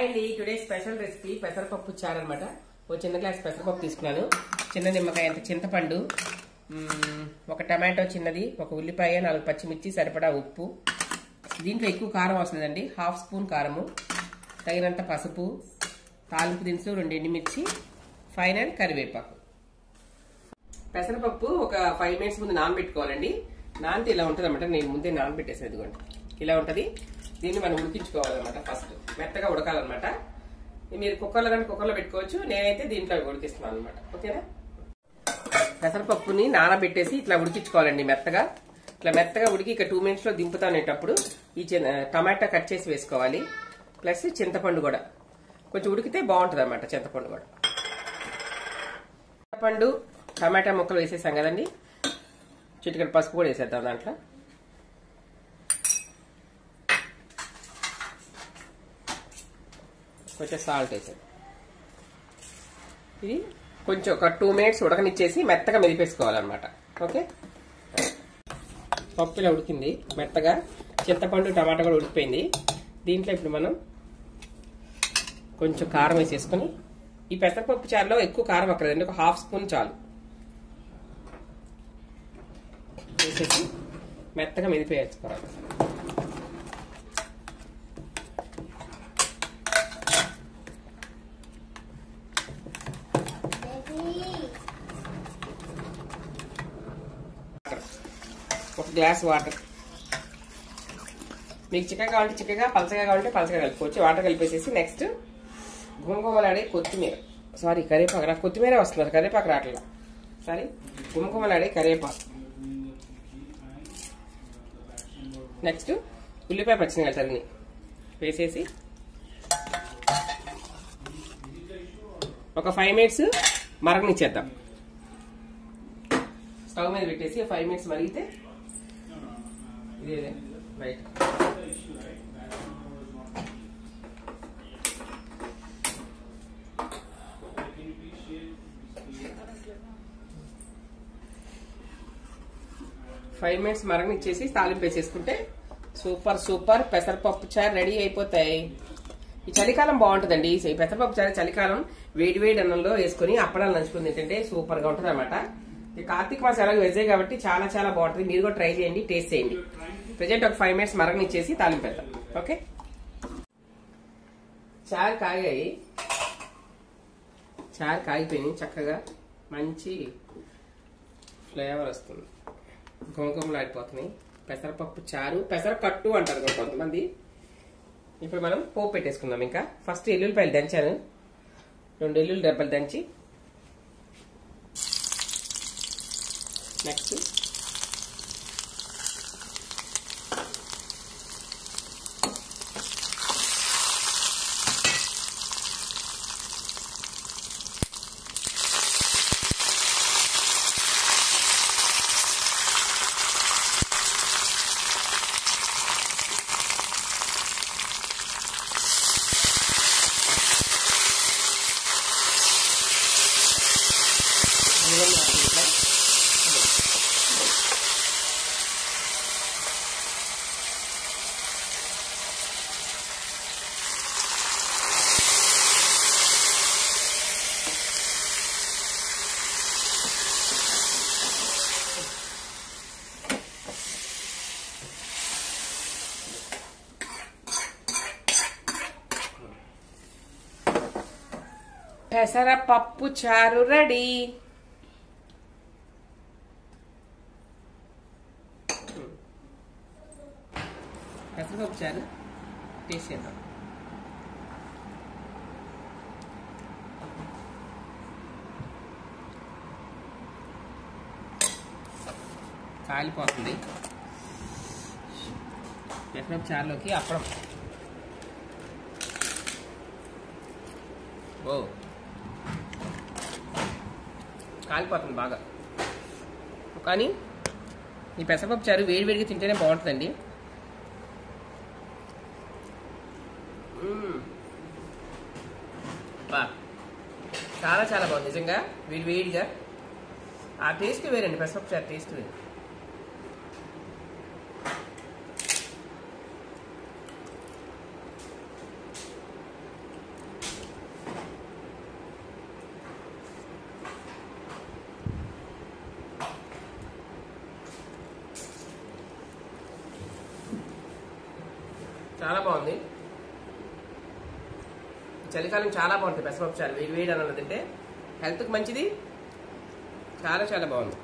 అండి today special recipe పెసరపప్పు చారు అనమాట. ఓ చిన్న గ్లాస్ పెసరపప్పు తీసుకున్నాను, చిన్న నిమ్మకాయ అంత చింతపండు, ఒక టమాటో చిన్నది, ఒక ఉల్లిపాయ, 4 పచ్చిమిర్చి, సరిపడా ఉప్పు. దీంట్లో ఎక్కువ కారం వస్తుందండి, 1/2 స్పూన్ కారము, తగినంత పసుపు, తాలింపు దినుసు, 2 ఎండుమిర్చి, ఫైనల్ కరివేపాకు. పెసరపప్పు ఒక 5 మినిట్స్ ముందు నానబెట్టుకోవాలండి. నానితే ఇలా ఉంటుంది అనమాట. నేను ముందే నానబెట్టేసాను, ఇదిగోండి ఇలా ఉంటుంది. దీన్ని మనం ఉడికించుకోవాలన్నమాట. ఫస్ట్ మెత్తగా ఉడకాలన్నమాట. మీరు కుక్కర్లో కానీ కుక్కర్లో పెట్టుకోవచ్చు, నేనైతే దీంట్లో ఉడికిస్తున్నాను అనమాట. ఓకేనా? పెసరపప్పుని నానబెట్టేసి ఇట్లా ఉడికించుకోవాలండి మెత్తగా. ఇట్లా మెత్తగా ఉడికి ఇక 2 మినిట్స్ లో దింపుతానేటప్పుడు ఈ టమాటా కట్ చేసి వేసుకోవాలి. ప్లస్ చింతపండు కూడా కొంచెం ఉడికితే బాగుంటుంది అనమాట. చింతపండు కూడా, చింతపండు టమాటా ముక్కలు వేసేసాం కదండి. చిటికెడు పసుపు కూడా వేసేద్దాం దాంట్లో. కొంచెం సాల్ట్ వేసాను. ఇది కొంచెం ఒక 2 మినిట్స్ ఉడకనిచ్చేసి మెత్తగా మెదిపేసుకోవాలన్నమాట. ఓకే, పప్పు ఇలా ఉడికింది మెత్తగా, చింతపండు టమాటా కూడా ఉడికిపోయింది. దీంట్లో ఇప్పుడు మనం కొంచెం కారం వేసేసుకొని, ఈ పెసరపప్పు చారులో ఎక్కువ కారం అక్కర్లేదండి, ఒక 1/2 స్పూన్ చాలు వేసేసి మెత్తగా మెదిపేసుకోవాలి. ఒక గ్లాస్ వాటర్, మీకు చిక్కగా కావాలంటే చిక్కగా, పలచగా కావాలంటే పలచగా కలుపుకోవచ్చు. వాటర్ కలిపేసేసి నెక్స్ట్ గుమగుమలాడే కొత్తిమీర, సారీ కరివేపాకు, నాకు కొత్తిమీర వస్తున్నారు, కరివేపాకు రావట్లేదు, సారీ గుమగుమలాడే కరివేపాకు. నెక్స్ట్ ఉల్లిపాయ పచ్చిమిరపకాయలు అన్ని వేసేసి ఒక 5 మినిట్స్ మరగనిచ్చేద్దాం. స్టవ్ మీద పెట్టేసి 5 మినిట్స్ మరిగితే ఇదే రైట్. ఫైవ్ మినిట్స్ మరగనిచ్చేసి తాలింపు వేసేసుకుంటే సూపర్ సూపర్ పెసరపప్పు చారు రెడీ అయిపోతాయి. ఈ చలికాలం బాగుంటుందండి. ఈ పెసరపప్పు చారు చలికాలం వేడి వేడి అన్నంలో వేసుకుని అప్పడాలు నంచుకుని తింటే సూపర్ గా ఉంటుంది అనమాట. ఈ కార్తీక మాసం ఎలాగో వెజే కాబట్టి చాలా చాలా బాగుంటుంది. మీరు కూడా ట్రై చేయండి, టేస్ట్ చేయండి. ప్రజెంట్ ఒక 5 మినిట్స్ మరగనిచ్చేసి తాలింపు పెడతాం. ఓకే, చారు కాగాయి, చారు కాగిపోయింది, చక్కగా మంచి ఫ్లేవర్ వస్తుంది, గుమగుమలు ఆడిపోతున్నాయి. పెసరపప్పు చారు, పెసరకట్టు అంటారు కొంతమంది. ఇప్పుడు మనం పోపు పెట్టేసుకుందాం. ఇంకా ఫస్ట్ ఎల్లుల్లిపాయలు దంచాను, 2 ఎల్లుల్లి రెబ్బలు దంచి, నెక్స్ట్ పెసరపప్పు చారు రెడీ. పెసరపప్పు చారు టేస్ట్ చేద్దాం. కాలిపోతుంది. పెసరపప్పు చారులోకి అప్పడం, ఓ కాలిపోతుంది బాగా. కానీ ఈ పెసరపప్పు చారు వేడివేడిగా తింటేనే బాగుంటుందండి. చాలా చాలా బాగుంది నిజంగా, వేడివేడిగా. ఆ టేస్ట్ వేరండి, పెసరపప్పు చారు టేస్ట్ వేరు. చాలా బాగుంది. చలికాలం చాలా బాగుంటుంది పెసరపప్పు చారు. వేడి వేడి అన్నది తింటే హెల్త్కి మంచిది. చాలా చాలా బాగుంది.